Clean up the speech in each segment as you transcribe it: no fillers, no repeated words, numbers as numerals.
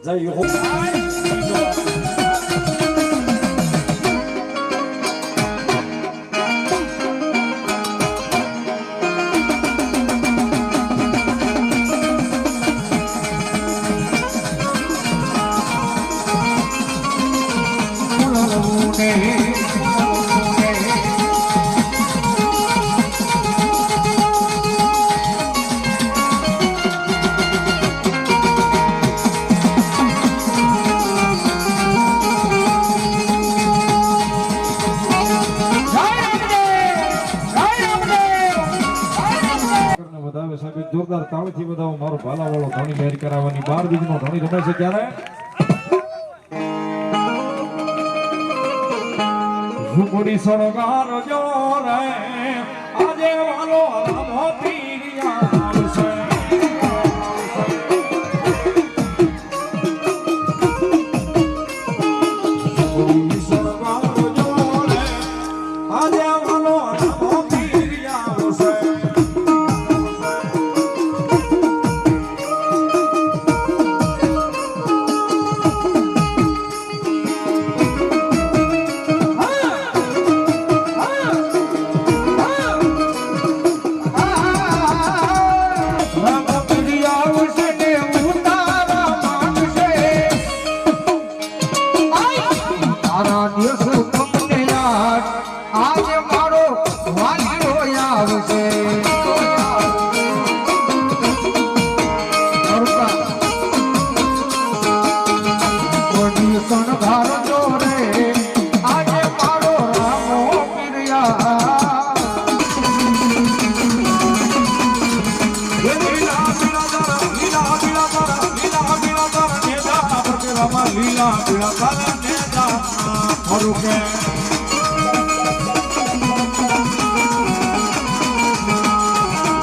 જય હો જોરદાર તાળથી બધાઓ મારો ભાલા વાળો ધણી મેર કરાવવાની 12 બીજનો ધણી રમે છે ક્યારે ઝુંપડી સળગાર જો રે આજે વાલો મોતી ગયા આવશે ઝુંપડી સળગાર જો રે આજે વાલો મોતી ગયા આવશે લીલા પીળા કાલા નેજા ફરુકે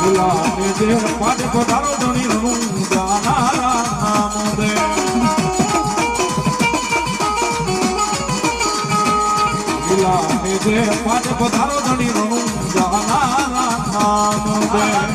લીલા ને દેર પાટે પધારો ધણી રણું જાનારા નામ દે લીલા ને દેર પાટે પધારો ધણી રણું જાનારા નામ દે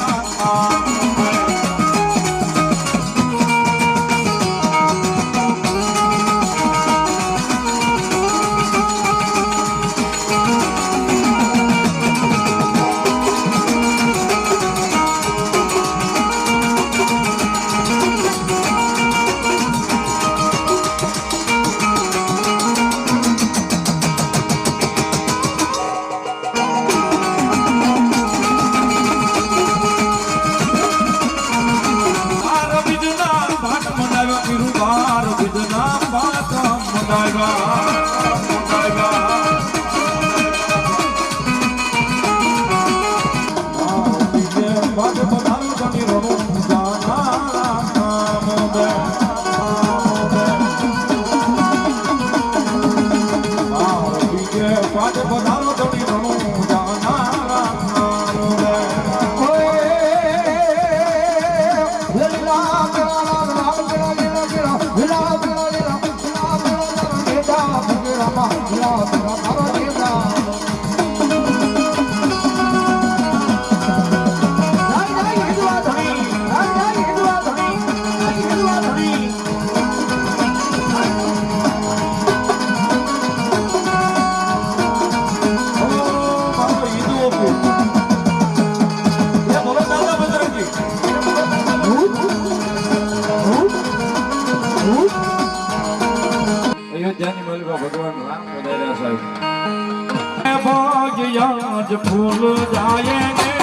आज फूल जाएंगे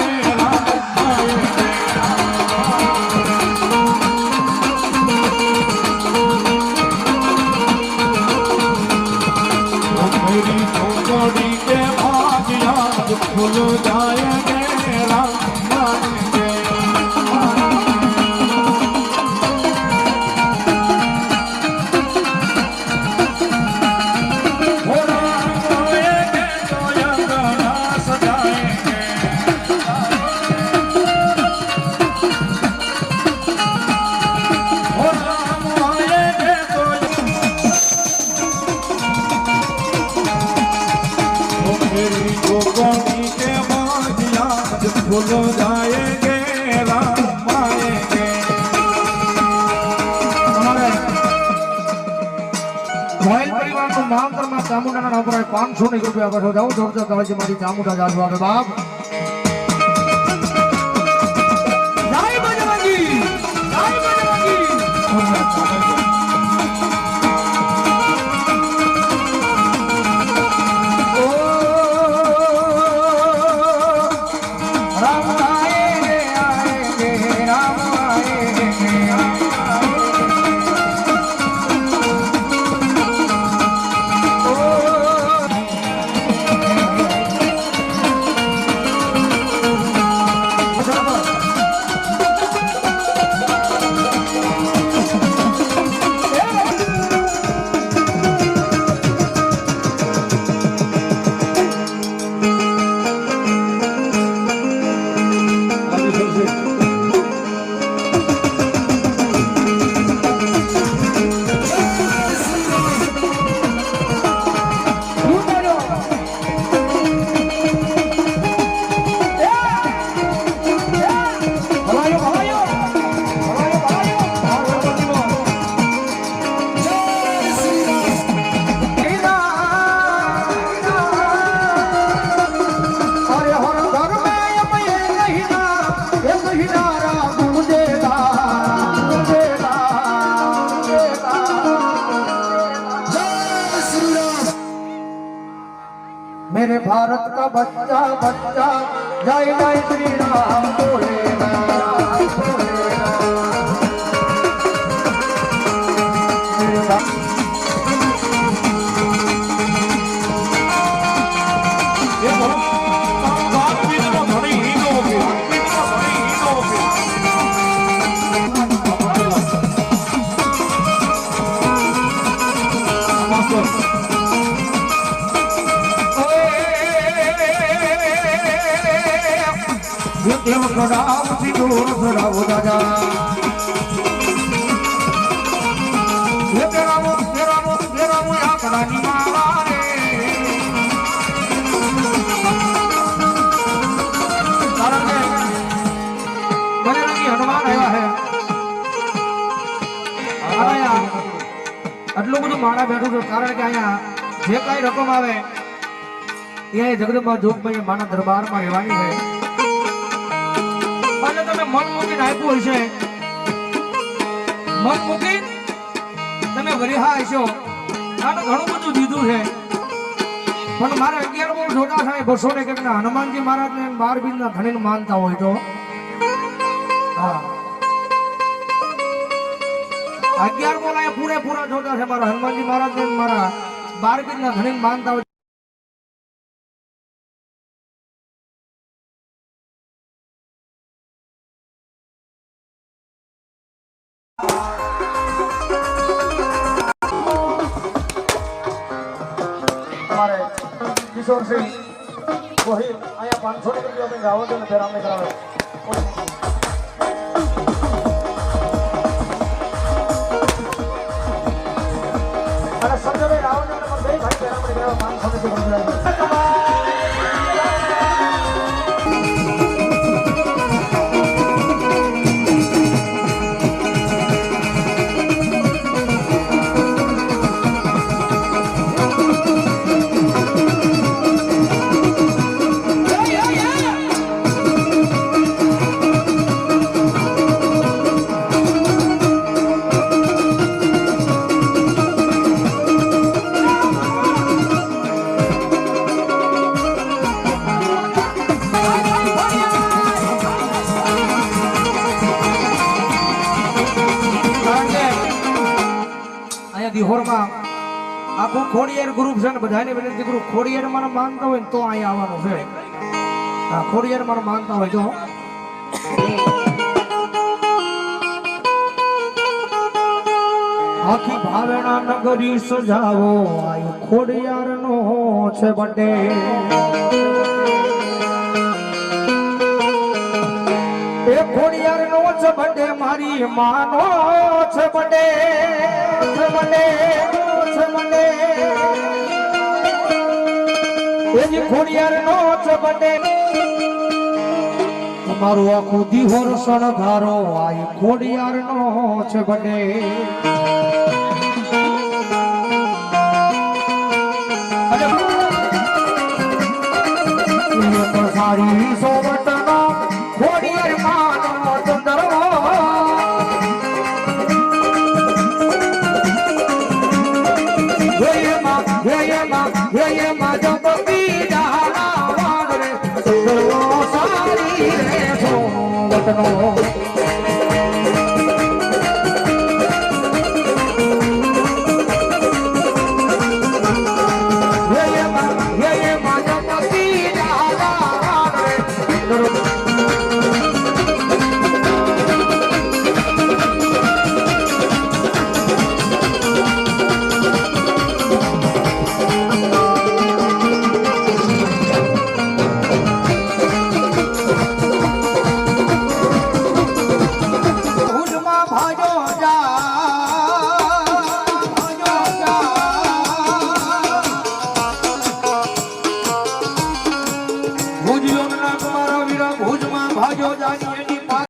मेरी छोकरी के भाग आज फूल जाएंगे सजाएंगे નું મહાંતરમાં ચામુંડાના નામ પર 500 રૂપિયા પાછો જાઉં જોરદાર તળાજી મારી ચામુંડા જાજવા આવે બાપ જય બજરંગી જય બજરંગી मेरे भारत का बच्चा बच्चा जय जय श्री राम बोले राम जी दूर राम राजा ये तेरा या कलानी मारा रे कारण के बजरंगी हनुमान आया है आया આટલું બધું માણા બેઠું છું કારણ કે અહીંયા જે કાંઈ રકમ આવે એ જગદંબા જોગભાઈ માના દરબારમાં રહેવાની છે તમે મન મૂકીને આપ્યું હશે મન મૂકી તમે વરિહા હશો આ તો ઘણું બધું દીધું છે પણ મારે 11 બોલ છોટા થાય બસો ને કે હનુમાનજી મહારાજ ને 12 બીજ ના ધણીને માનતા હોય તો હા 11 બોલ આ પૂરેપૂરા છોટા છે મારા હનુમાનજી મહારાજ ને મારા 12 બીજ ના ધણીને માનતા હોય हमारे किशोर सिंह वही आया 500 रुपये में गाँव में फिर हमने करा अरे समझो भाई रावण ने भाई भाई फिर हमने करा 500 रुपये દિહોરમાં આખું ખોડિયાર ગ્રુપ છે ને બધાને વિનંતી કરું ખોડિયાર મને માનતા હોય ને તો અહીંયા આવવાનું છે આ ખોડિયાર મને માનતા હોય તો આખી ભાવેણા નગરી સજાવો આયો ખોડિયાર નો છે બર્થડે એ ખોડિયાર નો છે બર્થડે મારી માનો છે બર્થડે ખોડિયાર નો છે બર્થડે તમારું આખું દિહોર શણગારો આય ખોડિયાર નો છે બર્થડે ये माजो बपी डाला वांग रे सुंदरो सारी रे सो वटनो